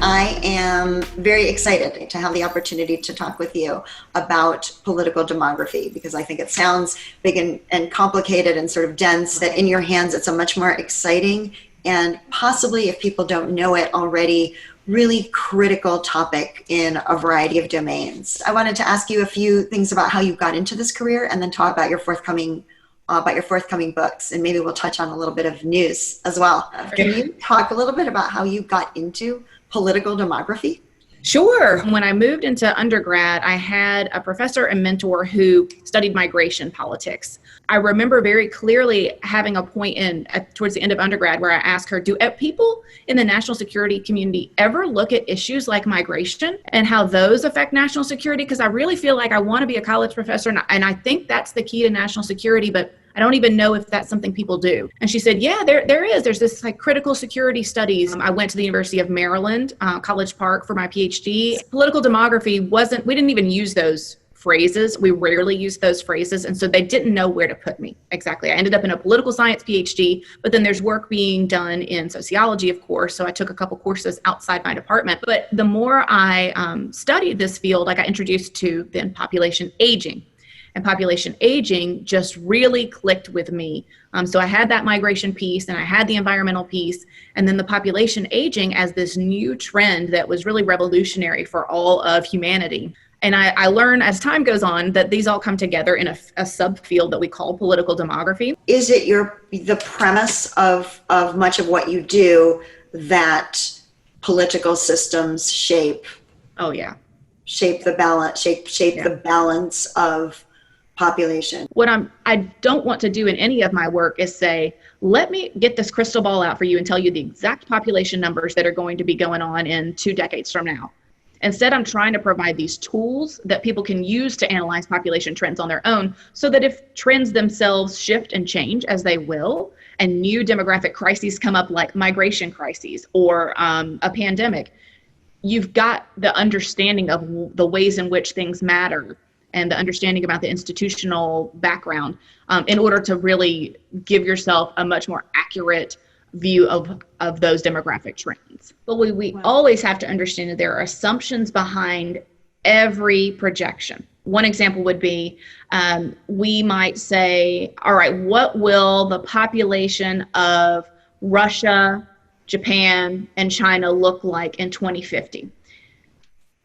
I am very excited to have the opportunity to talk with you about political demography, because I think it sounds big and complicated and sort of dense, that in your hands it's a much more exciting and possibly, if people don't know it already, really critical topic in a variety of domains. I wanted to ask you a few things about how you got into this career, and then talk about your forthcoming books, and maybe we'll touch on a little bit of news as well. Can you talk a little bit about how you got into political demography? Sure. When I moved into undergrad, I had a professor and mentor who studied migration politics. I remember very clearly having a point towards the end of undergrad where I asked her, do people in the national security community ever look at issues like migration and how those affect national security? Because I really feel like I want to be a college professor, and I think that's the key to national security, but I don't even know if that's something people do. And she said, yeah, there is. There's this like critical security studies. I went to the University of Maryland, College Park, for my PhD. Political demography we didn't even use those phrases. We rarely use those phrases. And so they didn't know where to put me exactly. I ended up in a political science PhD, but then there's work being done in sociology, of course. So I took a couple courses outside my department. But the more I studied this field, I got introduced to then population aging. And population aging just really clicked with me. So I had that migration piece, and I had the environmental piece, and then the population aging as this new trend that was really revolutionary for all of humanity. And I learned as time goes on that these all come together in a subfield that we call political demography. Is it the premise of much of what you do that political systems shape? Oh yeah, shape the balance, shape the balance of population. What I don't want to do in any of my work is say, let me get this crystal ball out for you and tell you the exact population numbers that are going to be going on in 2 decades from now. Instead, I'm trying to provide these tools that people can use to analyze population trends on their own, so that if trends themselves shift and change, as they will, and new demographic crises come up like migration crises or a pandemic, you've got the understanding of the ways in which things matter and the understanding about the institutional background in order to really give yourself a much more accurate view of those demographic trends. But we always have to understand that there are assumptions behind every projection. One example would be, we might say, all right, what will the population of Russia, Japan, and China look like in 2050?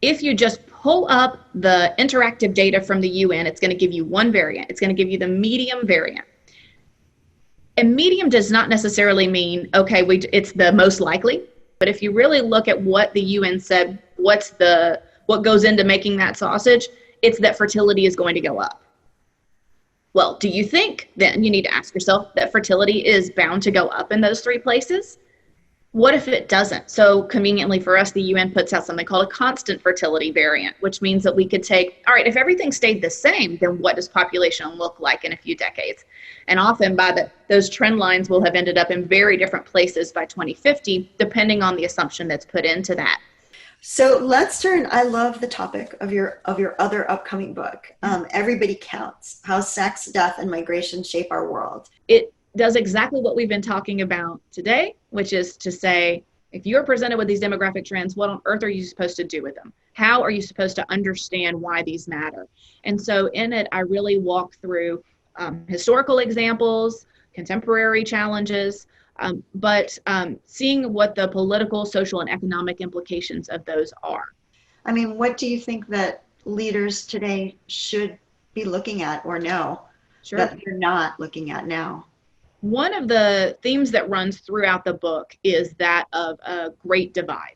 If you just pull up the interactive data from the UN, it's going to give you one variant. It's going to give you the medium variant. And medium does not necessarily mean, okay, it's the most likely. But if you really look at what the UN said, what goes into making that sausage, it's that fertility is going to go up. Well, do you think then you need to ask yourself that fertility is bound to go up in those 3 places? What if it doesn't? So conveniently for us, the UN puts out something called a constant fertility variant, which means that we could take, all right, if everything stayed the same, then what does population look like in a few decades? And often those trend lines will have ended up in very different places by 2050, depending on the assumption that's put into that. So let's turn, I love the topic of your other upcoming book, Everybody Counts, How Sex, Death, and Migration Shape Our World. It does exactly what we've been talking about today, which is to say, if you're presented with these demographic trends, what on earth are you supposed to do with them? How are you supposed to understand why these matter? And so in it, I really walk through historical examples, contemporary challenges, but seeing what the political, social, and economic implications of those are. I mean, what do you think that leaders today should be looking at or know that they're not looking at now? One of the themes that runs throughout the book is that of a great divide.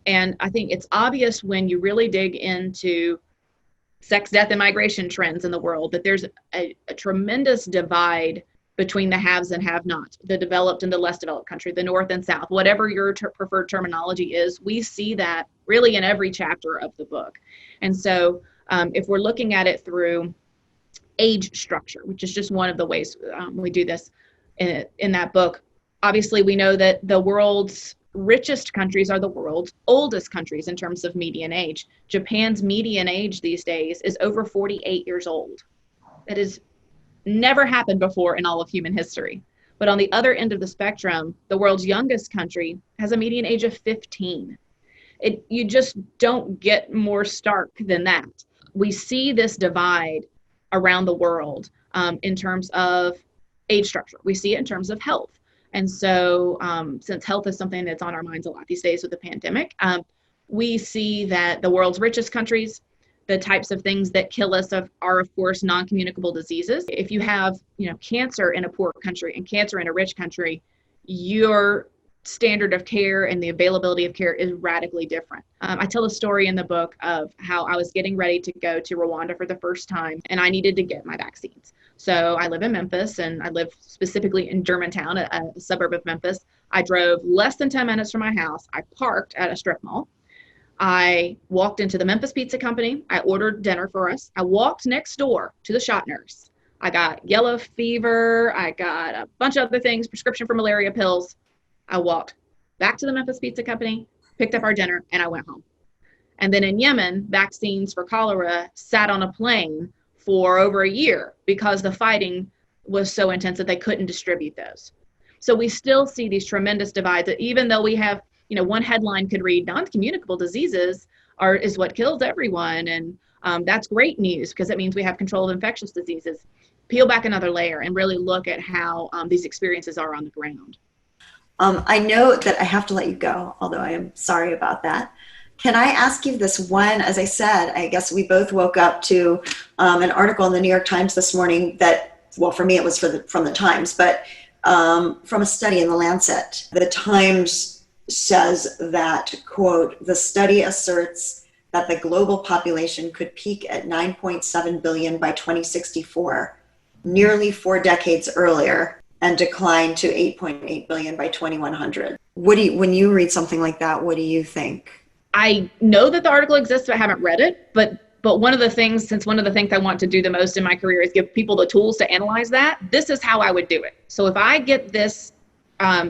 And I think it's obvious when you really dig into sex, death, and migration trends in the world that there's a tremendous divide between the haves and have-nots, the developed and the less developed country, the North and South, whatever your preferred terminology is. We see that really in every chapter of the book. And so if we're looking at it through age structure, which is just one of the ways we do this in that book, obviously we know that the world's richest countries are the world's oldest countries in terms of median age. Japan's median age these days is over 48 years old. That has never happened before in all of human history. But on the other end of the spectrum, the world's youngest country has a median age of 15. You just don't get more stark than that. We see this divide around the world in terms of age structure. We see it in terms of health. And so since health is something that's on our minds a lot these days with the pandemic, we see that the world's richest countries, the types of things that kill us are, of course, non-communicable diseases. If you have, cancer in a poor country and cancer in a rich country, your standard of care and the availability of care is radically different. I tell a story in the book of how I was getting ready to go to Rwanda for the first time, and I needed to get my vaccines. So I live in Memphis, and I live specifically in Germantown, a suburb of Memphis. I drove less than 10 minutes from my house. I parked at a strip mall. I walked into the Memphis Pizza Company. I ordered dinner for us. I walked next door to the shot nurse. I got yellow fever. I got a bunch of other things, prescription for malaria pills. I walked back to the Memphis Pizza Company, picked up our dinner, and I went home. And then in Yemen, vaccines for cholera sat on a plane for over a year because the fighting was so intense that they couldn't distribute those. So we still see these tremendous divides that even though we have, one headline could read non-communicable diseases is what kills everyone. And that's great news because it means we have control of infectious diseases. Peel back another layer and really look at how these experiences are on the ground. I know that I have to let you go, although I am sorry about that. Can I ask you this one? As I said, I guess we both woke up to an article in the New York Times this morning that, well, for me it was from the Times, but from a study in the Lancet. The Times says that, quote, the study asserts that the global population could peak at 9.7 billion by 2064, nearly 4 decades earlier, and decline to 8.8 billion by 2100. When you read something like that, what do you think? I know that the article exists, but I haven't read it. But one of the things I want to do the most in my career is give people the tools to analyze that. This is how I would do it. So if I get this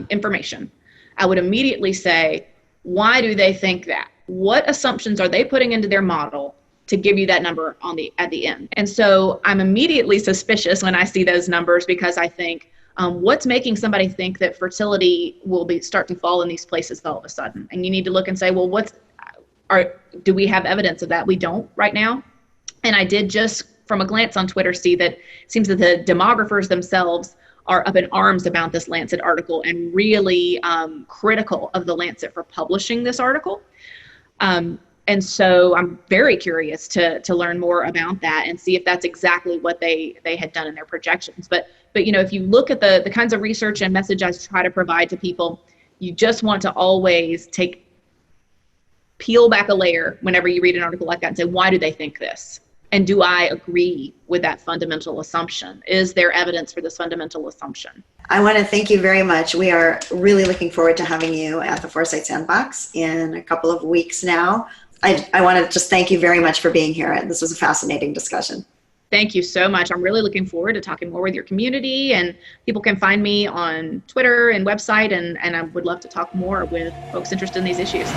information, I would immediately say, why do they think that? What assumptions are they putting into their model to give you that number at the end? And so I'm immediately suspicious when I see those numbers because I think, what's making somebody think that fertility will start to fall in these places all of a sudden? And you need to look and say, well, do we have evidence of that? We don't right now. And I did just from a glance on Twitter see that it seems that the demographers themselves are up in arms about this Lancet article and really critical of the Lancet for publishing this article. And so I'm very curious to learn more about that and see if that's exactly what they had done in their projections. But if you look at the kinds of research and message I try to provide to people, you just want to always peel back a layer whenever you read an article like that and say, why do they think this? And do I agree with that fundamental assumption? Is there evidence for this fundamental assumption? I want to thank you very much. We are really looking forward to having you at the Foresight Sandbox in a couple of weeks now. I want to just thank you very much for being here. This was a fascinating discussion. Thank you so much. I'm really looking forward to talking more with your community, and people can find me on Twitter and website, and I would love to talk more with folks interested in these issues.